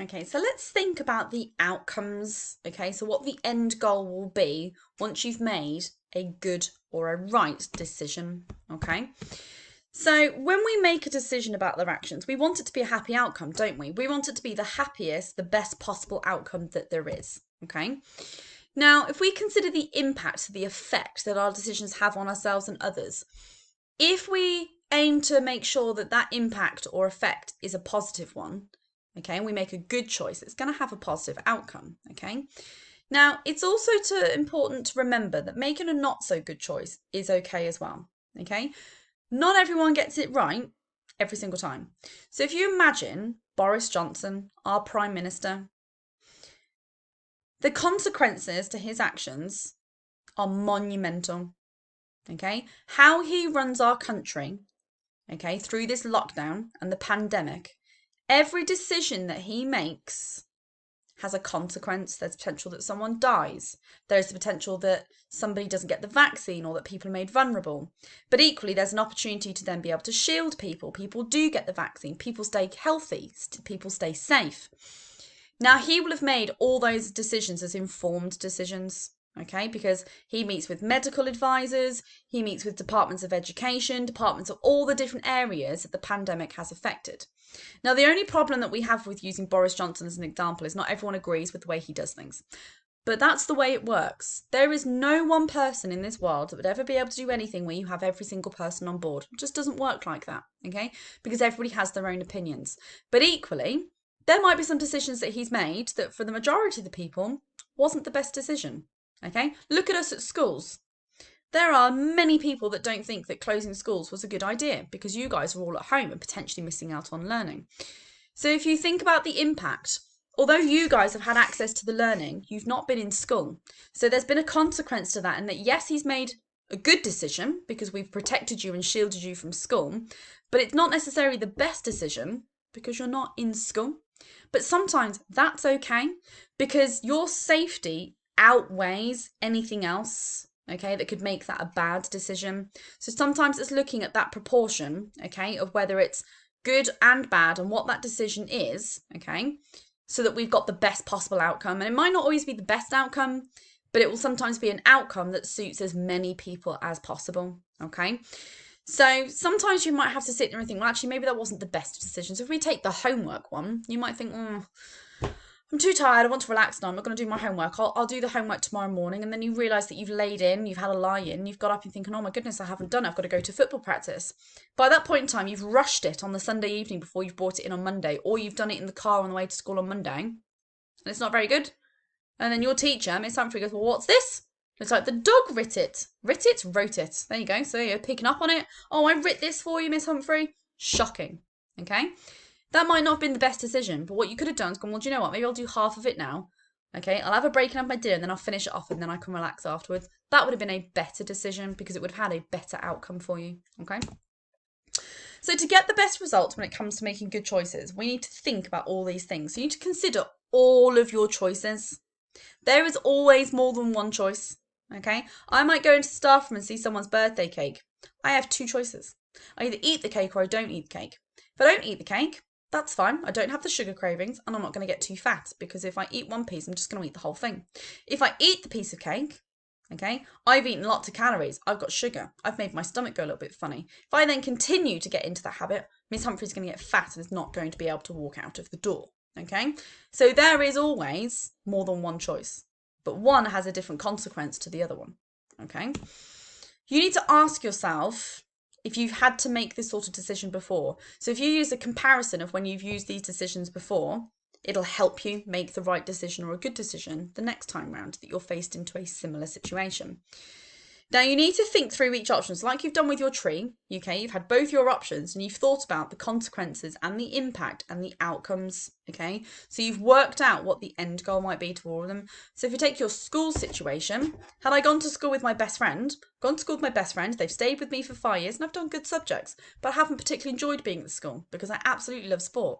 Okay, so let's think about the outcomes. Okay, so what the end goal will be once you've made a good or a right decision. Okay, so when we make a decision about their actions, we want it to be a happy outcome, don't we? We want it to be the happiest, the best possible outcome that there is. Okay, now if we consider the impact, the effect that our decisions have on ourselves and others, if we aim to make sure that that impact or effect is a positive one, okay, and we make a good choice, it's going to have a positive outcome, okay? Now, it's also important to remember that making a not so good choice is okay as well, okay? Not everyone gets it right every single time. So if you imagine Boris Johnson, our Prime Minister, the consequences to his actions are monumental, okay? How he runs our country, okay, through this lockdown and the pandemic, every decision that he makes has a consequence. There's potential that someone dies. There's the potential that somebody doesn't get the vaccine or that people are made vulnerable. But equally, there's an opportunity to then be able to shield people. People do get the vaccine. People stay healthy. People stay safe. Now, he will have made all those decisions as informed decisions. Okay, because he meets with medical advisors, he meets with departments of education, departments of all the different areas that the pandemic has affected. Now, the only problem that we have with using Boris Johnson as an example is not everyone agrees with the way he does things. But that's the way it works. There is no one person in this world that would ever be able to do anything where you have every single person on board. It just doesn't work like that, okay? Because everybody has their own opinions. But equally, there might be some decisions that he's made that for the majority of the people wasn't the best decision. Okay, look at us at schools. There are many people that don't think that closing schools was a good idea because you guys are all at home and potentially missing out on learning. So if you think about the impact, although you guys have had access to the learning, you've not been in school. So there's been a consequence to that, and that yes, he's made a good decision because we've protected you and shielded you from school, but it's not necessarily the best decision because you're not in school. But sometimes that's okay because your safety outweighs anything else, okay, that could make that a bad decision. So sometimes it's looking at that proportion, okay, of whether it's good and bad and what that decision is, okay, so that we've got the best possible outcome. And it might not always be the best outcome, but it will sometimes be an outcome that suits as many people as possible, okay? So sometimes you might have to sit there and think, well, actually, maybe that wasn't the best decision. So if we take the homework one, you might think, I'm too tired, I want to relax now, I'm not going to do my homework, I'll do the homework tomorrow morning. And then you realise that you've laid in, you've had a lie in, you've got up and thinking, oh my goodness, I haven't done it, I've got to go to football practice. By that point in time, you've rushed it on the Sunday evening before you've brought it in on Monday, or you've done it in the car on the way to school on Monday, and it's not very good. And then your teacher, Miss Humphrey, goes, well, what's this? It's like the dog writ it. Writ it? Wrote it. There you go. So you're picking up on it. Oh, I writ this for you, Miss Humphrey. Shocking. Okay? That might not have been the best decision, but what you could have done is gone, well, do you know what? Maybe I'll do half of it now. Okay, I'll have a break and have my dinner and then I'll finish it off and then I can relax afterwards. That would have been a better decision because it would have had a better outcome for you. Okay? So to get the best results when it comes to making good choices, we need to think about all these things. So you need to consider all of your choices. There is always more than one choice. Okay, I might go into staff room and see someone's birthday cake. I have two choices. I either eat the cake or I don't eat the cake. If I don't eat the cake, that's fine. I don't have the sugar cravings and I'm not going to get too fat because if I eat one piece, I'm just going to eat the whole thing. If I eat the piece of cake, okay, I've eaten lots of calories. I've got sugar. I've made my stomach go a little bit funny. If I then continue to get into that habit, Miss Humphrey's going to get fat and is not going to be able to walk out of the door. Okay, so there is always more than one choice, but one has a different consequence to the other one. Okay, you need to ask yourself if you've had to make this sort of decision before. So if you use a comparison of when you've used these decisions before, it'll help you make the right decision or a good decision the next time round that you're faced into a similar situation. Now, you need to think through each option. So like you've done with your tree, okay, you've had both your options and you've thought about the consequences and the impact and the outcomes, okay? So you've worked out what the end goal might be to all of them. So if you take your school situation, had I gone to school with my best friend, they've stayed with me for 5 years and I've done good subjects, but I haven't particularly enjoyed being at the school because I absolutely love sport.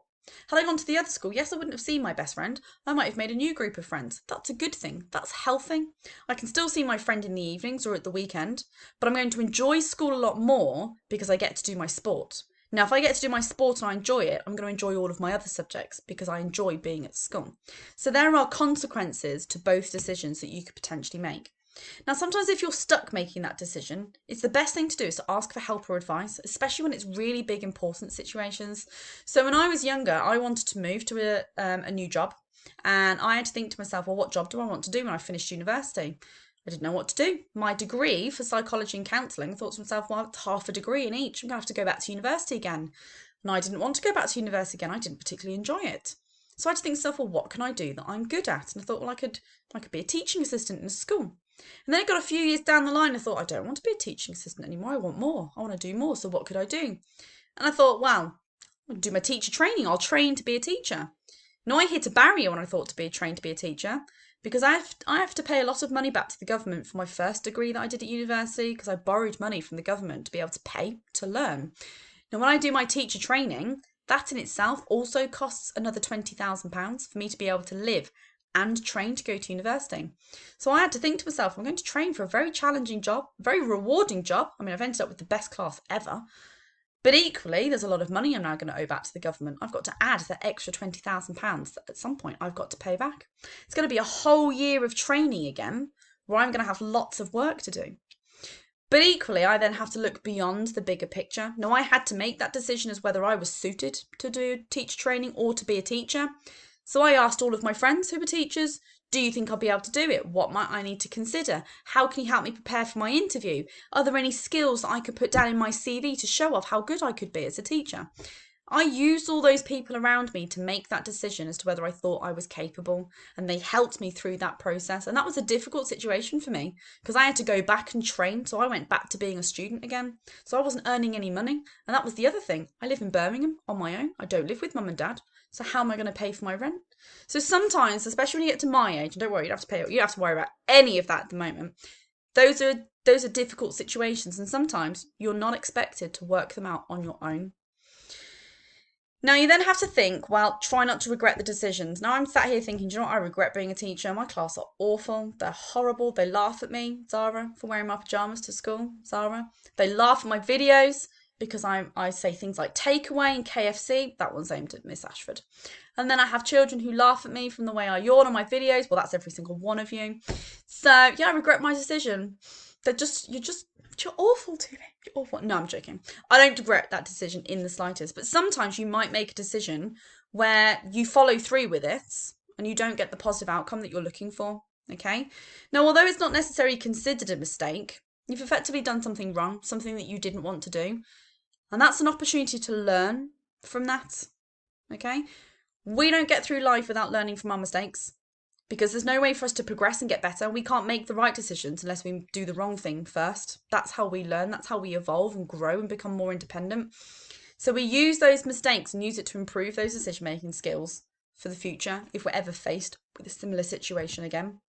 Had I gone to the other school, yes, I wouldn't have seen my best friend. I might have made a new group of friends. That's a good thing. That's healthy. I can still see my friend in the evenings or at the weekend, but I'm going to enjoy school a lot more because I get to do my sport. Now, if I get to do my sport and I enjoy it, I'm going to enjoy all of my other subjects because I enjoy being at school. So there are consequences to both decisions that you could potentially make. Now, sometimes if you're stuck making that decision, it's the best thing to do is to ask for help or advice, especially when it's really big, important situations. So when I was younger, I wanted to move to a new job, and I had to think to myself, well, what job do I want to do when I finished university? I didn't know what to do. My degree for psychology and counselling, I thought to myself, well, it's half a degree in each. I'm going to have to go back to university again. And I didn't want to go back to university again. I didn't particularly enjoy it. So I had to think to myself, well, what can I do that I'm good at? And I thought, well, I could be a teaching assistant in a school. And then it got a few years down the line. I thought, I don't want to be a teaching assistant anymore. I want more. I want to do more. So what could I do? And I thought, well, I'll do my teacher training. I'll train to be a teacher. Now, I hit a barrier when I thought to be trained to be a teacher, because I have to pay a lot of money back to the government for my first degree that I did at university, because I borrowed money from the government to be able to pay to learn. Now, when I do my teacher training, that in itself also costs another £20,000 for me to be able to live and train to go to university. So I had to think to myself, I'm going to train for a very challenging job, very rewarding job. I mean, I've ended up with the best class ever. But equally, there's a lot of money I'm now going to owe back to the government. I've got to add that extra £20,000 that at some point I've got to pay back. It's going to be a whole year of training again, where I'm going to have lots of work to do. But equally, I then have to look beyond the bigger picture. Now, I had to make that decision as whether I was suited to do teacher training or to be a teacher. So I asked all of my friends who were teachers, do you think I'll be able to do it? What might I need to consider? How can you help me prepare for my interview? Are there any skills that I could put down in my CV to show off how good I could be as a teacher? I used all those people around me to make that decision as to whether I thought I was capable, and they helped me through that process. And that was a difficult situation for me because I had to go back and train. So I went back to being a student again. So I wasn't earning any money. And that was the other thing. I live in Birmingham on my own. I don't live with mum and dad. So how am I going to pay for my rent? So sometimes, especially when you get to my age, and don't worry, you don't have to worry about any of that at the moment. Those are difficult situations, and sometimes you're not expected to work them out on your own. Now, you then have to think, well, try not to regret the decisions. Now, I'm sat here thinking, do you know what? I regret being a teacher. My class are awful. They're horrible. They laugh at me, Zara, for wearing my pyjamas to school, Zara. They laugh at my videos because I say things like takeaway and KFC. That one's aimed at Miss Ashford. And then I have children who laugh at me from the way I yawn on my videos. Well, that's every single one of you. So, yeah, I regret my decision. You're awful to me. You're awful. No, I'm joking. I don't regret that decision in the slightest. But sometimes you might make a decision where you follow through with it and you don't get the positive outcome that you're looking for. Okay? Now, although it's not necessarily considered a mistake, you've effectively done something wrong, something that you didn't want to do. And that's an opportunity to learn from that. Okay? We don't get through life without learning from our mistakes, because there's no way for us to progress and get better. We can't make the right decisions unless we do the wrong thing first. That's how we learn. That's how we evolve and grow and become more independent. So we use those mistakes and use it to improve those decision-making skills for the future if we're ever faced with a similar situation again.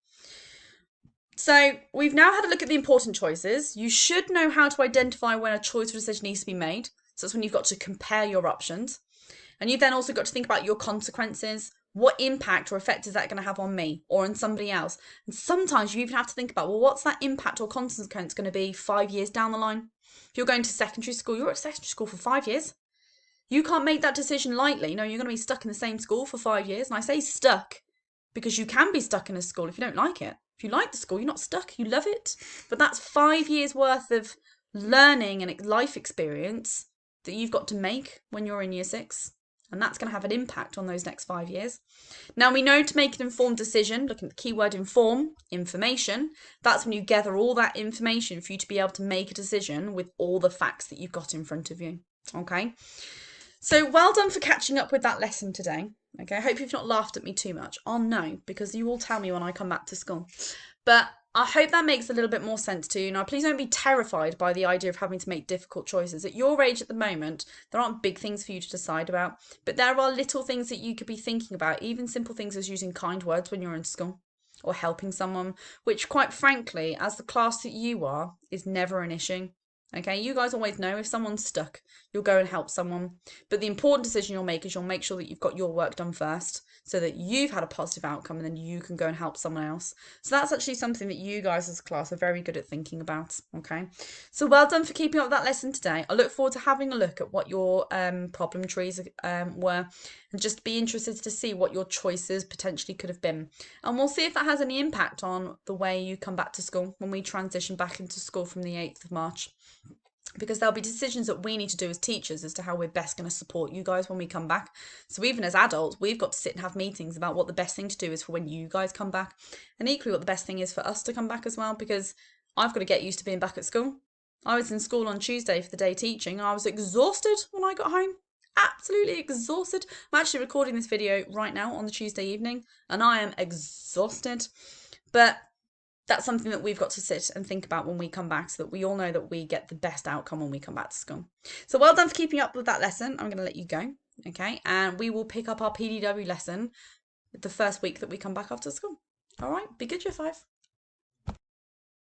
So we've now had a look at the important choices. You should know how to identify when a choice or decision needs to be made. So that's when you've got to compare your options. And you've then also got to think about your consequences. What impact or effect is that going to have on me or on somebody else? And sometimes you even have to think about, well, what's that impact or consequence going to be 5 years down the line? If you're going to secondary school, you're at secondary school for 5 years. You can't make that decision lightly. No, you're going to be stuck in the same school for 5 years. And I say stuck because you can be stuck in a school if you don't like it. If you like the school, you're not stuck. You love it. But that's 5 years worth of learning and life experience that you've got to make when you're in year 6. And that's going to have an impact on those next 5 years. Now, we know to make an informed decision, looking at the keyword inform, information, that's when you gather all that information for you to be able to make a decision with all the facts that you've got in front of you. Okay? So well done for catching up with that lesson today. Okay, I hope you've not laughed at me too much. Oh no, because you will tell me when I come back to school. But I hope that makes a little bit more sense to you. Now, please don't be terrified by the idea of having to make difficult choices. At your age at the moment, there aren't big things for you to decide about, but there are little things that you could be thinking about, even simple things as using kind words when you're in school or helping someone, which quite frankly, as the class that you are, is never an issue. Okay, you guys always know if someone's stuck, you'll go and help someone. But the important decision you'll make is you'll make sure that you've got your work done first so that you've had a positive outcome and then you can go and help someone else. So that's actually something that you guys as a class are very good at thinking about. Okay, so well done for keeping up that lesson today. I look forward to having a look at what your problem trees were and just be interested to see what your choices potentially could have been. And we'll see if that has any impact on the way you come back to school when we transition back into school from the 8th of March. Because there'll be decisions that we need to do as teachers as to how we're best going to support you guys when we come back. So even as adults, we've got to sit and have meetings about what the best thing to do is for when you guys come back, and equally what the best thing is for us to come back as well, because I've got to get used to being back at school. I was in school on Tuesday for the day teaching. I was exhausted when I got home. Absolutely exhausted. I'm actually recording this video right now on the Tuesday evening, and I am exhausted. But that's something that we've got to sit and think about when we come back so that we all know that we get the best outcome when we come back to school. So well done for keeping up with that lesson. I'm going to let you go, okay? And we will pick up our PDW lesson the first week that we come back after school. All right, be good, year 5.